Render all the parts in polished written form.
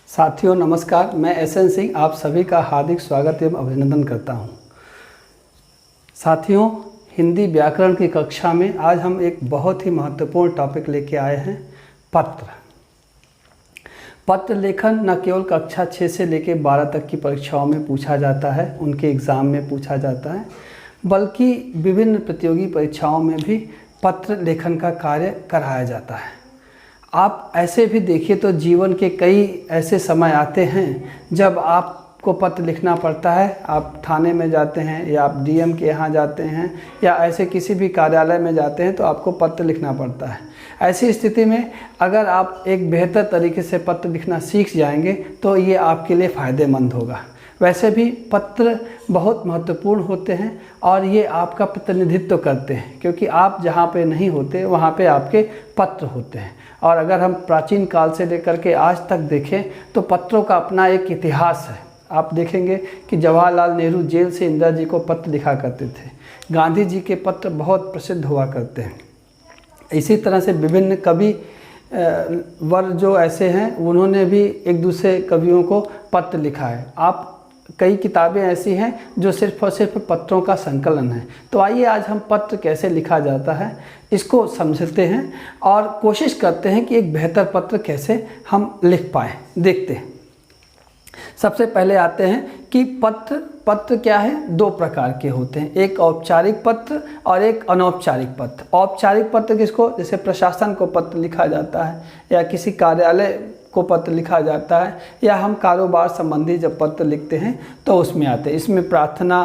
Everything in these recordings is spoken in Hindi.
साथियों नमस्कार, मैं एसएन सिंह आप सभी का हार्दिक स्वागत एवं अभिनंदन करता हूं। साथियों, हिंदी व्याकरण की कक्षा में आज हम एक बहुत ही महत्वपूर्ण टॉपिक लेके आए हैं, पत्र। पत्र लेखन न केवल कक्षा 6 से लेकर 12 तक की परीक्षाओं में पूछा जाता है, उनके एग्ज़ाम में पूछा जाता है, बल्कि विभिन्न प्रतियोगी परीक्षाओं में भी पत्र लेखन का कार्य कराया जाता है। आप ऐसे भी देखिए तो जीवन के कई ऐसे समय आते हैं जब आपको पत्र लिखना पड़ता है। आप थाने में जाते हैं या आप डीएम के यहाँ जाते हैं या ऐसे किसी भी कार्यालय में जाते हैं तो आपको पत्र लिखना पड़ता है। ऐसी स्थिति में अगर आप एक बेहतर तरीके से पत्र लिखना सीख जाएंगे तो ये आपके लिए फ़ायदेमंद होगा। वैसे भी पत्र बहुत महत्वपूर्ण होते हैं और ये आपका प्रतिनिधित्व करते हैं, क्योंकि आप जहाँ पे नहीं होते वहाँ पे आपके पत्र होते हैं। और अगर हम प्राचीन काल से लेकर के आज तक देखें तो पत्रों का अपना एक इतिहास है। आप देखेंगे कि जवाहरलाल नेहरू जेल से इंदिरा जी को पत्र लिखा करते थे। गांधी जी के पत्र बहुत प्रसिद्ध हुआ करते हैं। इसी तरह से विभिन्न कवि वर्ग जो ऐसे हैं उन्होंने भी एक दूसरे कवियों को पत्र लिखा है। आप कई किताबें ऐसी हैं जो सिर्फ और सिर्फ पत्रों का संकलन है। तो आइए आज हम पत्र कैसे लिखा जाता है इसको समझते हैं और कोशिश करते हैं कि एक बेहतर पत्र कैसे हम लिख पाएँ। देखते हैं। सबसे पहले आते हैं कि पत्र क्या है, दो प्रकार के होते हैं, एक औपचारिक पत्र और एक अनौपचारिक पत्र। औपचारिक पत्र किसको, जैसे प्रशासन को पत्र लिखा जाता है या किसी कार्यालय को पत्र लिखा जाता है या हम कारोबार संबंधी जब पत्र लिखते हैं तो उसमें आते हैं। इसमें प्रार्थना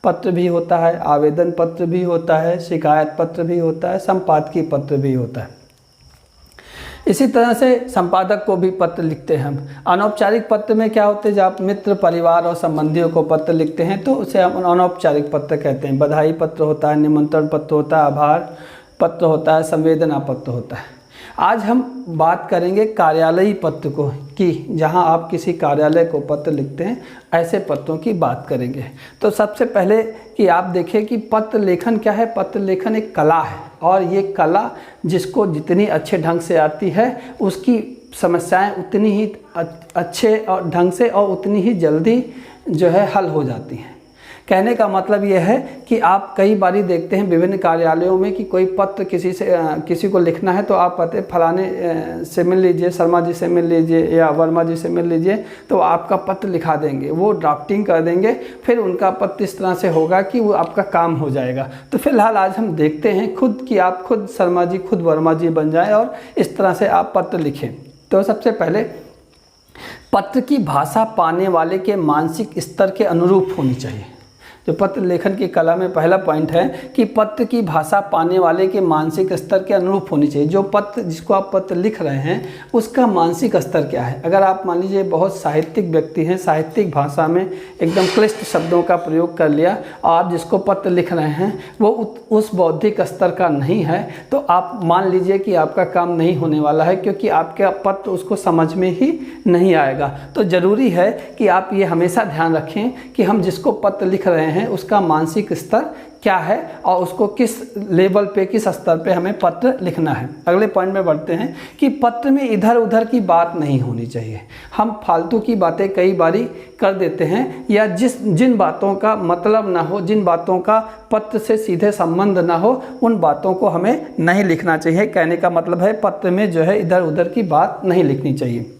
पत्र भी होता है, आवेदन पत्र भी होता है, शिकायत पत्र भी होता है, संपादकीय पत्र भी होता है। इसी तरह से संपादक को भी पत्र लिखते हैं हम। अनौपचारिक पत्र में क्या होते हैं, जब आप मित्र परिवार और संबंधियों को पत्र लिखते हैं तो उसे हम अनौपचारिक पत्र कहते हैं। बधाई पत्र होता है, निमंत्रण पत्र होता है, आभार पत्र होता है, संवेदना पत्र होता है। आज हम बात करेंगे कार्यालयी पत्र को, कि जहां आप किसी कार्यालय को पत्र लिखते हैं, ऐसे पत्रों की बात करेंगे। तो सबसे पहले कि आप देखें कि पत्र लेखन क्या है। पत्र लेखन एक कला है और ये कला जिसको जितनी अच्छे ढंग से आती है उसकी समस्याएं उतनी ही अच्छे और ढंग से और उतनी ही जल्दी जो है हल हो जाती हैं। कहने का मतलब ये है कि आप कई बारी देखते हैं विभिन्न कार्यालयों में कि कोई पत्र किसी को लिखना है तो आप कहते फलाने से मिल लीजिए, शर्मा जी से मिल लीजिए या वर्मा जी से मिल लीजिए, तो आपका पत्र लिखा देंगे, वो ड्राफ्टिंग कर देंगे, फिर उनका पत्र इस तरह से होगा कि वो आपका काम हो जाएगा। तो फिलहाल आज हम देखते हैं खुद कि आप खुद शर्मा जी खुद वर्मा जी बन जाएं और इस तरह से आप पत्र लिखें। तो सबसे पहले पत्र की भाषा पाने वाले के मानसिक स्तर के अनुरूप होनी चाहिए। जो पत्र लेखन की कला में पहला पॉइंट है कि पत्र की भाषा पाने वाले के मानसिक स्तर के अनुरूप होनी चाहिए। जो पत्र जिसको आप पत्र लिख रहे हैं उसका मानसिक स्तर क्या है। अगर आप मान लीजिए बहुत साहित्यिक व्यक्ति हैं, साहित्यिक भाषा में एकदम क्लिष्ट शब्दों का प्रयोग कर लिया और आप जिसको पत्र लिख रहे हैं वो उस बौद्धिक स्तर का नहीं है, तो आप मान लीजिए कि आपका काम नहीं होने वाला है, क्योंकि आपका पत्र उसको समझ में ही नहीं आएगा। तो ज़रूरी है कि आप ये हमेशा ध्यान रखें कि हम जिसको पत्र लिख रहे हैं उसका मानसिक स्तर क्या है और उसको किस लेवल पे, किस स्तर पे हमें पत्र लिखना है। अगले पॉइंट में बढ़ते हैं कि पत्र में इधर उधर की बात नहीं होनी चाहिए। हम फालतू की बातें कई बारी कर देते हैं या जिन बातों का मतलब ना हो, जिन बातों का पत्र से सीधे संबंध ना हो, उन बातों को हमें नहीं लिखना चाहिए। कहने का मतलब है पत्र में जो है इधर उधर की बात नहीं लिखनी चाहिए।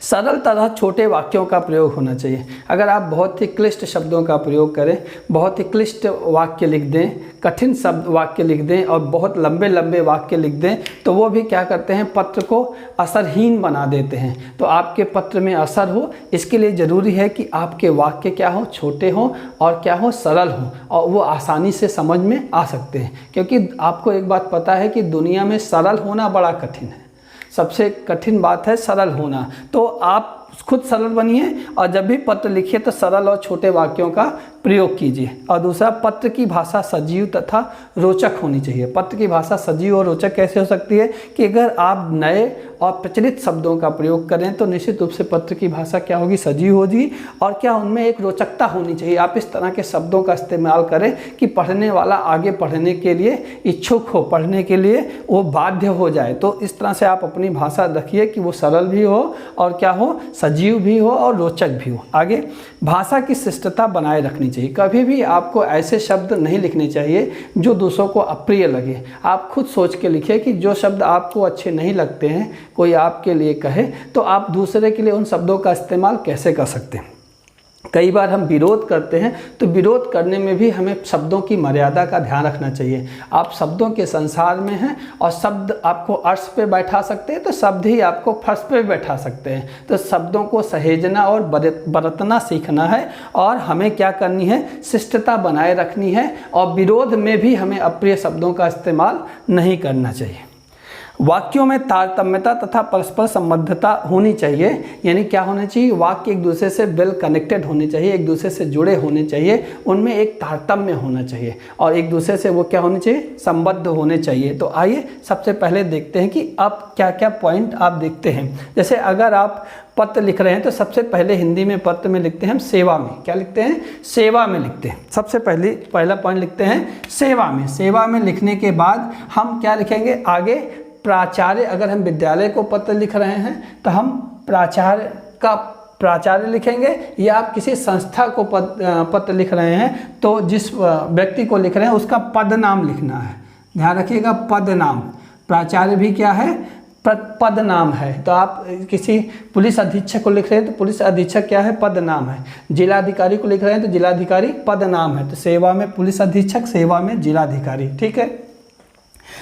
सरल तरह छोटे वाक्यों का प्रयोग होना चाहिए। अगर आप बहुत ही क्लिष्ट शब्दों का प्रयोग करें, बहुत ही क्लिष्ट वाक्य लिख दें, कठिन शब्द वाक्य लिख दें और बहुत लंबे लंबे वाक्य लिख दें, तो वो भी क्या करते हैं, पत्र को असरहीन बना देते हैं। तो आपके पत्र में असर हो, इसके लिए ज़रूरी है कि आपके वाक्य क्या हो, छोटे हों और क्या हो, सरल हों और वो आसानी से समझ में आ सकते हैं। क्योंकि आपको एक बात पता है कि दुनिया में सरल होना बड़ा कठिन है। सबसे कठिन बात है सरल होना। तो आप खुद सरल बनिए और जब भी पत्र लिखिए तो सरल और छोटे वाक्यों का प्रयोग कीजिए। और दूसरा, पत्र की भाषा सजीव तथा रोचक होनी चाहिए। पत्र की भाषा सजीव और रोचक कैसे हो सकती है कि अगर आप नए और प्रचलित शब्दों का प्रयोग करें तो निश्चित रूप से पत्र की भाषा क्या होगी, सजीव होगी। और क्या उनमें एक रोचकता होनी चाहिए। आप इस तरह के शब्दों का इस्तेमाल करें कि पढ़ने वाला आगे पढ़ने के लिए इच्छुक हो, पढ़ने के लिए वो बाध्य हो जाए। तो इस तरह से आप अपनी भाषा रखिए कि वो सरल भी हो और क्या हो, सजीव भी हो और रोचक भी हो। आगे, भाषा की शिष्टता बनाए रखनी चाहिए। कभी भी आपको ऐसे शब्द नहीं लिखने चाहिए जो दूसरों को अप्रिय लगे। आप खुद सोच के लिखिए कि जो शब्द आपको अच्छे नहीं लगते हैं, कोई आपके लिए कहे, तो आप दूसरे के लिए उन शब्दों का इस्तेमाल कैसे कर सकते हैं। कई बार हम विरोध करते हैं, तो विरोध करने में भी हमें शब्दों की मर्यादा का ध्यान रखना चाहिए। आप शब्दों के संसार में हैं और शब्द आपको अर्श पे बैठा सकते हैं तो शब्द ही आपको फर्श पे बैठा सकते हैं। तो शब्दों को सहेजना और बरतना सीखना है और हमें क्या करनी है, शिष्टता बनाए रखनी है और विरोध में भी हमें अप्रिय शब्दों का इस्तेमाल नहीं करना चाहिए। वाक्यों में तारतम्यता तथा परस्पर संबद्धता होनी चाहिए। यानी क्या होना चाहिए, वाक्य एक दूसरे से वेल कनेक्टेड होने चाहिए, एक दूसरे से जुड़े होने चाहिए, उनमें एक तारतम्य होना चाहिए और एक दूसरे से वो क्या होने चाहिए, संबद्ध होने चाहिए। तो आइए सबसे पहले देखते हैं कि अब क्या क्या पॉइंट आप देखते हैं। जैसे अगर आप पत्र लिख रहे हैं तो सबसे पहले हिंदी में पत्र में लिखते हैं हम सेवा में। क्या लिखते हैं, सेवा में लिखते हैं। सबसे पहला पॉइंट लिखते हैं सेवा में। सेवा में लिखने के बाद हम क्या लिखेंगे, आगे प्राचार्य। अगर हम विद्यालय को पत्र लिख रहे हैं तो हम प्राचार्य लिखेंगे, या आप किसी संस्था को पत्र लिख रहे हैं तो जिस व्यक्ति को लिख रहे हैं उसका पद नाम लिखना है। ध्यान रखिएगा, पद नाम। प्राचार्य भी क्या है, पद नाम है। तो आप किसी पुलिस अधीक्षक को लिख रहे हैं तो पुलिस अधीक्षक क्या है, पद नाम है। जिलाधिकारी को लिख रहे हैं तो जिलाधिकारी पद नाम है। तो सेवा में पुलिस अधीक्षक, सेवा में जिलाधिकारी। ठीक है।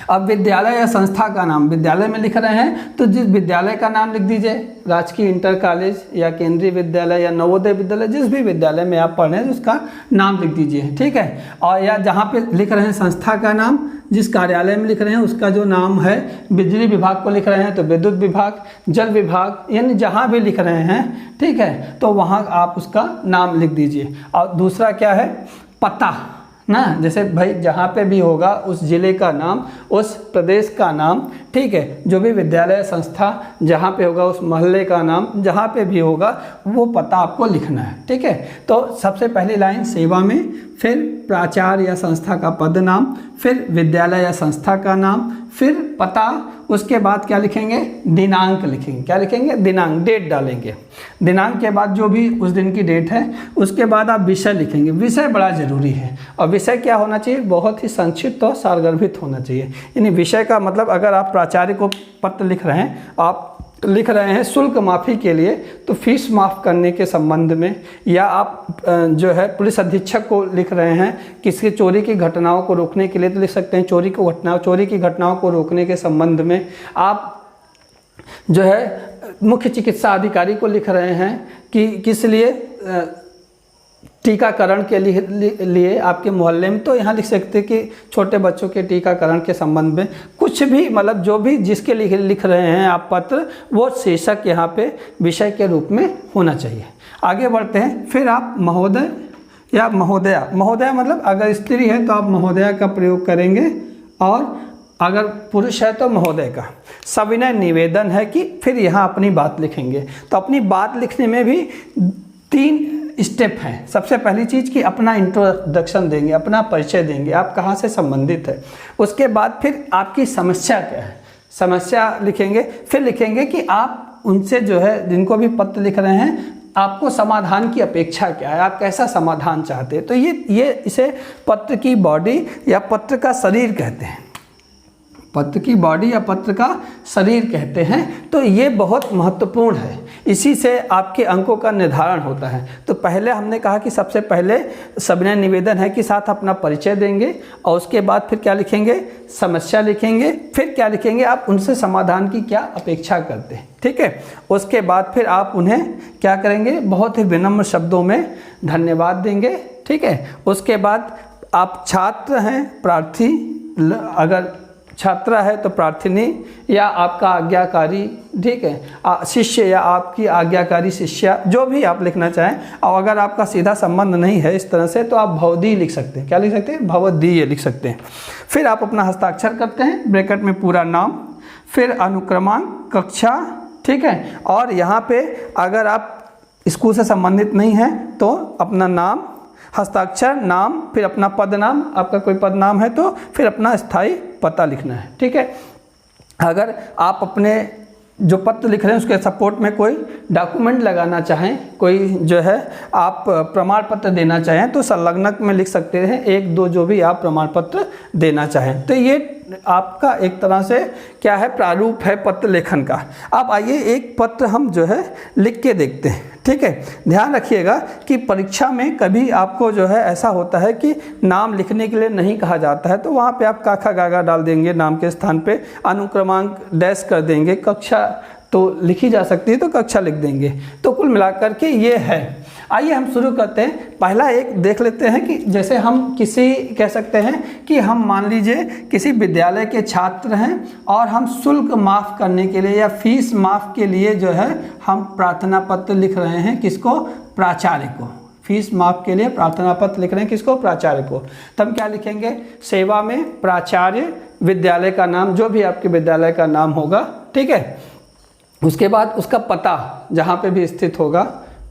अब विद्यालय या संस्था का नाम, विद्यालय में लिख रहे हैं तो जिस विद्यालय का नाम लिख दीजिए, राजकीय इंटर कॉलेज या केंद्रीय विद्यालय या नवोदय विद्यालय, जिस भी विद्यालय में आप पढ़ रहे हैं उसका नाम लिख दीजिए। ठीक है। और या जहाँ पे लिख रहे हैं संस्था का नाम, जिस कार्यालय में लिख रहे हैं उसका जो नाम है, बिजली विभाग को लिख रहे हैं तो विद्युत विभाग, जल विभाग, यानी जहाँ भी लिख रहे हैं, ठीक है, तो वहाँ आप उसका नाम लिख दीजिए। और दूसरा क्या है, पता ना, जैसे भाई जहाँ पे भी होगा उस जिले का नाम, उस प्रदेश का नाम, ठीक है, जो भी विद्यालय संस्था जहाँ पे होगा उस मोहल्ले का नाम, जहाँ पे भी होगा वो पता आपको लिखना है। ठीक है। तो सबसे पहली लाइन सेवा में, फिर प्राचार्य या संस्था का पद नाम, फिर विद्यालय या संस्था का नाम, फिर पता, उसके बाद क्या लिखेंगे, दिनांक लिखेंगे। क्या लिखेंगे, दिनांक, डेट डालेंगे। दिनांक के बाद जो भी उस दिन की डेट है, उसके बाद आप विषय लिखेंगे। विषय बड़ा ज़रूरी है और विषय क्या होना चाहिए, बहुत ही संक्षिप्त और सारगर्भित होना चाहिए। यानी विषय का मतलब, अगर आप प्राचार्य को पत्र लिख रहे हैं, आप लिख रहे हैं शुल्क माफ़ी के लिए, तो फीस माफ़ करने के संबंध में, या आप जो है पुलिस अधीक्षक को लिख रहे हैं किसी चोरी की घटनाओं को रोकने के लिए, तो लिख सकते हैं चोरी की घटनाओं को रोकने के संबंध में। आप जो है मुख्य चिकित्सा अधिकारी को लिख रहे हैं कि किस लिए, टीकाकरण के लिए आपके मोहल्ले में, तो यहाँ लिख सकते हैं कि छोटे बच्चों के टीकाकरण के संबंध में। कुछ भी मतलब जो भी जिसके लिए लिख रहे हैं आप पत्र, वो शीर्षक यहाँ पे विषय के रूप में होना चाहिए। आगे बढ़ते हैं। फिर आप महोदय या महोदया, महोदया मतलब अगर स्त्री है तो आप महोदया का प्रयोग करेंगे और अगर पुरुष है तो महोदय का। सविनय निवेदन है कि फिर यहाँ अपनी बात लिखेंगे। तो अपनी बात लिखने में भी 3 स्टेप हैं। सबसे पहली चीज़ कि अपना इंट्रोडक्शन देंगे, अपना परिचय देंगे, आप कहाँ से संबंधित है। उसके बाद फिर आपकी समस्या क्या है, समस्या लिखेंगे। फिर लिखेंगे कि आप उनसे जो है, जिनको भी पत्र लिख रहे हैं, आपको समाधान की अपेक्षा क्या है, आप कैसा समाधान चाहते हैं। तो ये इसे पत्र की बॉडी या पत्र का शरीर कहते हैं। पत्र की बॉडी या पत्र का शरीर कहते हैं। तो ये बहुत महत्वपूर्ण है, इसी से आपके अंकों का निर्धारण होता है। तो पहले हमने कहा कि सबसे पहले सविनय निवेदन है कि साथ अपना परिचय देंगे, और उसके बाद फिर क्या लिखेंगे, समस्या लिखेंगे। फिर क्या लिखेंगे, आप उनसे समाधान की क्या अपेक्षा करते हैं। ठीक है। उसके बाद फिर आप उन्हें क्या करेंगे, बहुत ही विनम्र शब्दों में धन्यवाद देंगे। ठीक है। उसके बाद आप छात्र हैं, प्रार्थी, अगर छात्रा है तो प्रार्थिनी या आपका आज्ञाकारी, ठीक है, शिष्य या आपकी आज्ञाकारी शिष्या, जो भी आप लिखना चाहें। और अगर आपका सीधा संबंध नहीं है इस तरह से तो आप भवदीय लिख सकते हैं। क्या लिख सकते हैं, भवदीय लिख सकते हैं। फिर आप अपना हस्ताक्षर करते हैं, ब्रैकेट में पूरा नाम, फिर अनुक्रमांक, कक्षा, ठीक है। और यहाँ पे अगर आप स्कूल से संबंधित नहीं हैं तो अपना नाम, हस्ताक्षर, नाम, फिर अपना पद नाम, आपका कोई पद नाम है तो फिर अपना स्थायी पता लिखना है, ठीक है। अगर आप अपने जो पत्र लिख रहे हैं उसके सपोर्ट में कोई डॉक्यूमेंट लगाना चाहें, कोई जो है आप प्रमाण पत्र देना चाहें तो संलग्नक में लिख सकते हैं 1, 2 जो भी आप प्रमाण पत्र देना चाहें। तो ये आपका एक तरह से क्या है, प्रारूप है पत्र लेखन का। अब आइए एक पत्र हम जो है लिख के देखते हैं, ठीक है। ध्यान रखिएगा कि परीक्षा में कभी आपको जो है ऐसा होता है कि नाम लिखने के लिए नहीं कहा जाता है, तो वहाँ पे आप काखा गागा डाल देंगे नाम के स्थान पे, अनुक्रमांक डैश कर देंगे, कक्षा तो लिखी जा सकती है तो कक्षा लिख देंगे। तो कुल मिलाकर के ये है। आइए हम शुरू करते हैं। पहला एक देख लेते हैं कि जैसे हम किसी कह सकते हैं कि हम मान लीजिए किसी विद्यालय के छात्र हैं और हम शुल्क माफ़ करने के लिए या फीस माफ़ के लिए जो है हम प्रार्थना पत्र लिख रहे हैं, किसको, प्राचार्य को। फीस माफ़ के लिए प्रार्थना पत्र लिख रहे हैं किसको, प्राचार्य को। तब क्या लिखेंगे, सेवा में प्राचार्य, विद्यालय का नाम, जो भी आपके विद्यालय का नाम होगा, ठीक है। उसके बाद उसका पता जहाँ पे भी स्थित होगा,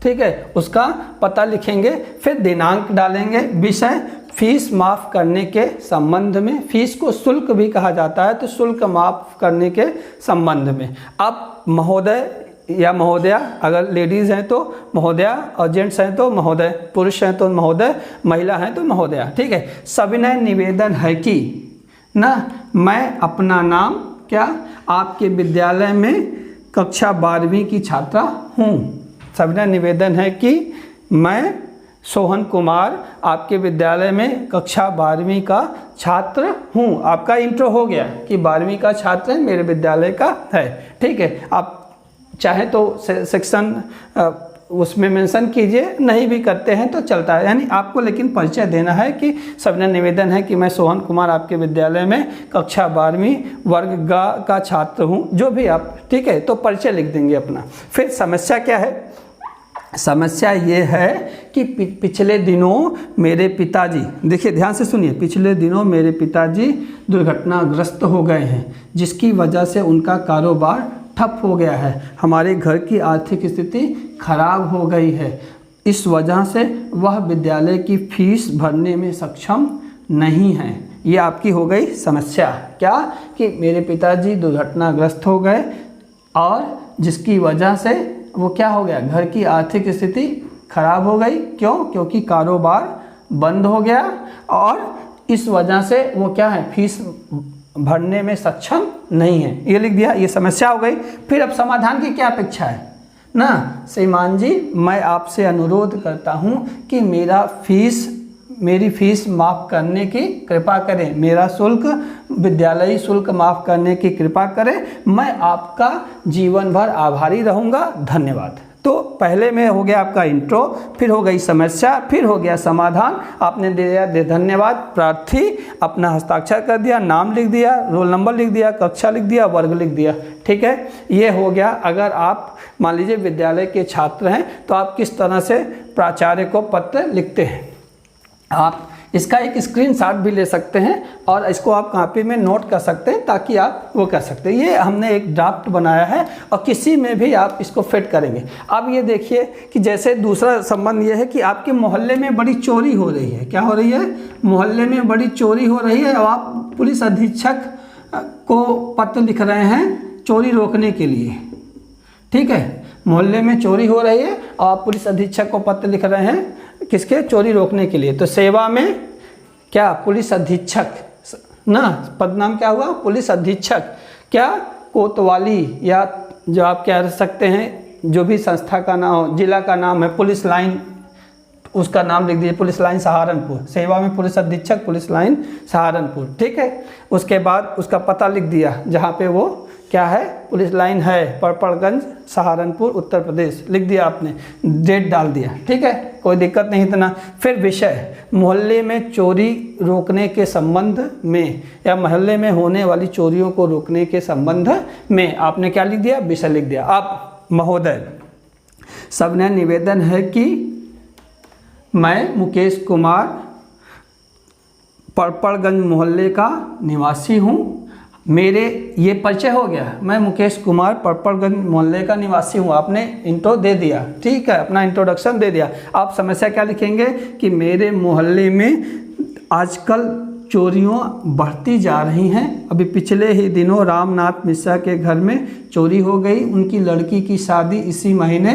ठीक है, उसका पता लिखेंगे। फिर दिनांक डालेंगे, विषय फीस माफ़ करने के संबंध में, फीस को शुल्क भी कहा जाता है तो शुल्क माफ़ करने के संबंध में। अब महोदय या महोदया, अगर लेडीज़ हैं तो महोदया और जेंट्स हैं तो महोदय, पुरुष हैं तो महोदय, महिला हैं तो महोदया, ठीक है। सविनय निवेदन है कि ना मैं अपना नाम क्या आपके विद्यालय में कक्षा 12वीं की छात्रा हूँ। सविनय निवेदन है कि मैं सोहन कुमार आपके विद्यालय में कक्षा 12वीं का छात्र हूँ। आपका इंट्रो हो गया कि 12वीं का छात्र है, मेरे विद्यालय का है, ठीक है। आप चाहे तो सेक्शन उसमें मेंशन कीजिए, नहीं भी करते हैं तो चलता है। यानी आपको लेकिन परिचय देना है कि सविनय निवेदन है कि मैं सोहन कुमार आपके विद्यालय में कक्षा 12वीं वर्ग ग का छात्र हूँ, जो भी आप, ठीक है। तो परिचय लिख देंगे अपना। फिर समस्या क्या है, समस्या ये है कि पिछले दिनों मेरे पिताजी, देखिए ध्यान से सुनिए, पिछले दिनों मेरे पिताजी दुर्घटनाग्रस्त हो गए हैं जिसकी वजह से उनका कारोबार ठप हो गया है। हमारे घर की आर्थिक स्थिति खराब हो गई है, इस वजह से वह विद्यालय की फीस भरने में सक्षम नहीं है। ये आपकी हो गई समस्या, क्या कि मेरे पिताजी दुर्घटनाग्रस्त हो गए और जिसकी वजह से वो क्या हो गया, घर की आर्थिक स्थिति खराब हो गई। क्यों, क्योंकि कारोबार बंद हो गया और इस वजह से वो क्या है, फीस भरने में सक्षम नहीं है। ये लिख दिया, ये समस्या हो गई। फिर अब समाधान की क्या अपेक्षा है ना, श्रीमान जी मैं आपसे अनुरोध करता हूँ कि मेरी फीस माफ़ करने की कृपा करें, मेरा शुल्क, विद्यालयी शुल्क माफ़ करने की कृपा करें, मैं आपका जीवन भर आभारी रहूँगा, धन्यवाद। तो पहले में हो गया आपका इंट्रो, फिर हो गई समस्या, फिर हो गया समाधान। आपने दिया धन्यवाद, प्रार्थी, अपना हस्ताक्षर कर दिया, नाम लिख दिया, रोल नंबर लिख दिया, कक्षा लिख दिया, वर्ग लिख दिया, ठीक है। ये हो गया। अगर आप मान लीजिए विद्यालय के छात्र हैं तो आप किस तरह से प्राचार्य को पत्र लिखते हैं। आप इसका एक स्क्रीनशॉट भी ले सकते हैं और इसको आप कॉपी में नोट कर सकते हैं ताकि आप वो कर सकते हैं। ये हमने एक ड्राफ्ट बनाया है और किसी में भी आप इसको फिट करेंगे। अब ये देखिए कि जैसे दूसरा संबंध ये है कि आपके मोहल्ले में बड़ी चोरी हो रही है। क्या हो रही है, मोहल्ले में बड़ी चोरी हो रही है और आप पुलिस अधीक्षक को पत्र लिख रहे हैं चोरी रोकने के लिए, ठीक है। मोहल्ले में चोरी हो रही है और आप पुलिस अधीक्षक को पत्र लिख रहे हैं किसके, चोरी रोकने के लिए। तो सेवा में क्या, पुलिस अधीक्षक ना, पद नाम क्या हुआ, पुलिस अधीक्षक, क्या कोतवाली, या जो आप कह सकते हैं जो भी संस्था का नाम हो, जिला का नाम है, पुलिस लाइन, उसका नाम लिख दीजिए, पुलिस लाइन सहारनपुर। सेवा में पुलिस अधीक्षक, पुलिस लाइन सहारनपुर, ठीक है। उसके बाद उसका पता लिख दिया जहाँ पे वो क्या है, पुलिस लाइन है, परपड़गंज, सहारनपुर, उत्तर प्रदेश, लिख दिया आपने, डेट डाल दिया, ठीक है, कोई दिक्कत नहीं इतना। फिर विषय, मोहल्ले में चोरी रोकने के संबंध में या मोहल्ले में होने वाली चोरियों को रोकने के संबंध में आपने क्या लिख दिया, विषय लिख दिया। अब महोदय, सविनय निवेदन है कि मैं मुकेश कुमार परपड़गंज मोहल्ले का निवासी हूँ। मेरे ये परिचय हो गया, मैं मुकेश कुमार पर्पलगंज मोहल्ले का निवासी हूँ। आपने इंट्रो दे दिया, ठीक है, अपना इंट्रोडक्शन दे दिया। आप समस्या क्या लिखेंगे कि मेरे मोहल्ले में आजकल चोरियां बढ़ती जा रही हैं। अभी पिछले ही दिनों रामनाथ मिश्रा के घर में चोरी हो गई। उनकी लड़की की शादी इसी महीने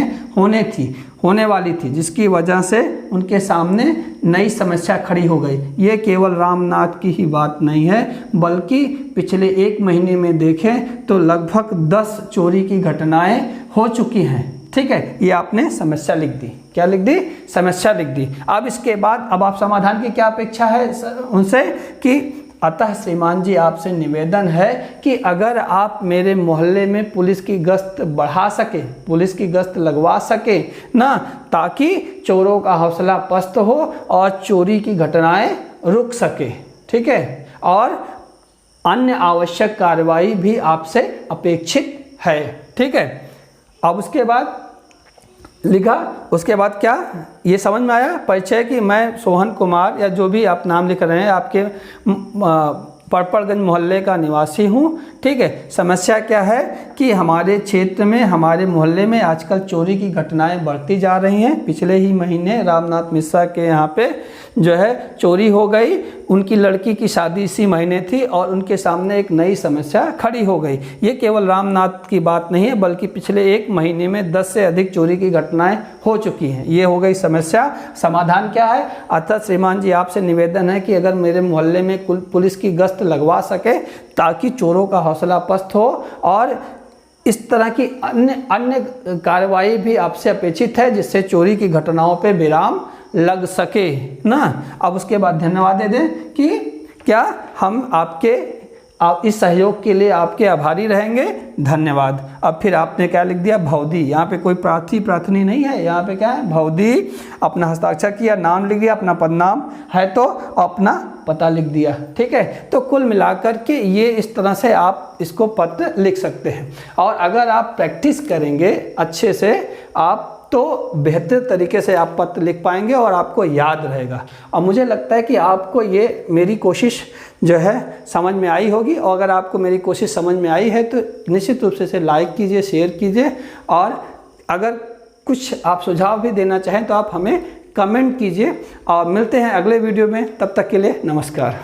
होने वाली थी, जिसकी वजह से उनके सामने नई समस्या खड़ी हो गई। ये केवल रामनाथ की ही बात नहीं है, बल्कि पिछले 1 महीने में देखें तो लगभग 10 चोरी की घटनाएं हो चुकी हैं। ठीक है, ये आपने समस्या लिख दी। क्या लिख दी? समस्या लिख दी। अब इसके बाद अब आप समाधान की क्या अपेक्षा है उनसे कि अतः श्रीमान जी आपसे निवेदन है कि अगर आप मेरे मोहल्ले में पुलिस की गश्त बढ़ा सके, पुलिस की गश्त लगवा सके ना, ताकि चोरों का हौसला पस्त हो और चोरी की घटनाएं रुक सके। ठीक है, और अन्य आवश्यक कार्रवाई भी आपसे अपेक्षित है। ठीक है, अब उसके बाद लिखा, उसके बाद क्या ये समझ में आया परिचय कि मैं सोहन कुमार या जो भी आप नाम लिख रहे हैं आपके पर्पलगंज मोहल्ले का निवासी हूँ। ठीक है, समस्या क्या है कि हमारे क्षेत्र में, हमारे मोहल्ले में आजकल चोरी की घटनाएं बढ़ती जा रही हैं। पिछले ही महीने रामनाथ मिश्रा के यहाँ पे जो है चोरी हो गई। उनकी लड़की की शादी इसी महीने थी और उनके सामने एक नई समस्या खड़ी हो गई। ये केवल रामनाथ की बात नहीं है, बल्कि पिछले 1 महीने में 10 से अधिक चोरी की घटनाएं हो चुकी हैं। ये हो गई समस्या। समाधान क्या है? अतः श्रीमान जी आपसे निवेदन है कि अगर मेरे मोहल्ले में पुलिस की गश्त लगवा सके ताकि चोरों का हौसला पस्त हो, और इस तरह की अन्य कार्रवाई भी आपसे अपेक्षित है जिससे चोरी की घटनाओं पे विराम लग सके ना। अब उसके बाद धन्यवाद दे दें कि क्या हम आप इस सहयोग के लिए आपके आभारी रहेंगे। धन्यवाद। अब फिर आपने क्या लिख दिया? भवदी। यहाँ पे कोई प्रार्थनी नहीं है, यहाँ पे क्या है? भवदी। अपना हस्ताक्षर किया, नाम लिख दिया, अपना पदनाम है तो अपना पता लिख दिया। ठीक है, तो कुल मिलाकर के ये इस तरह से आप इसको पत्र लिख सकते हैं। और अगर आप प्रैक्टिस करेंगे अच्छे से आप तो बेहतर तरीके से आप पत्र लिख पाएंगे और आपको याद रहेगा। और मुझे लगता है कि आपको ये मेरी कोशिश जो है समझ में आई होगी। और अगर आपको मेरी कोशिश समझ में आई है तो निश्चित रूप से इसे लाइक कीजिए, शेयर कीजिए, और अगर कुछ आप सुझाव भी देना चाहें तो आप हमें कमेंट कीजिए। और मिलते हैं अगले वीडियो में, तब तक के लिए नमस्कार।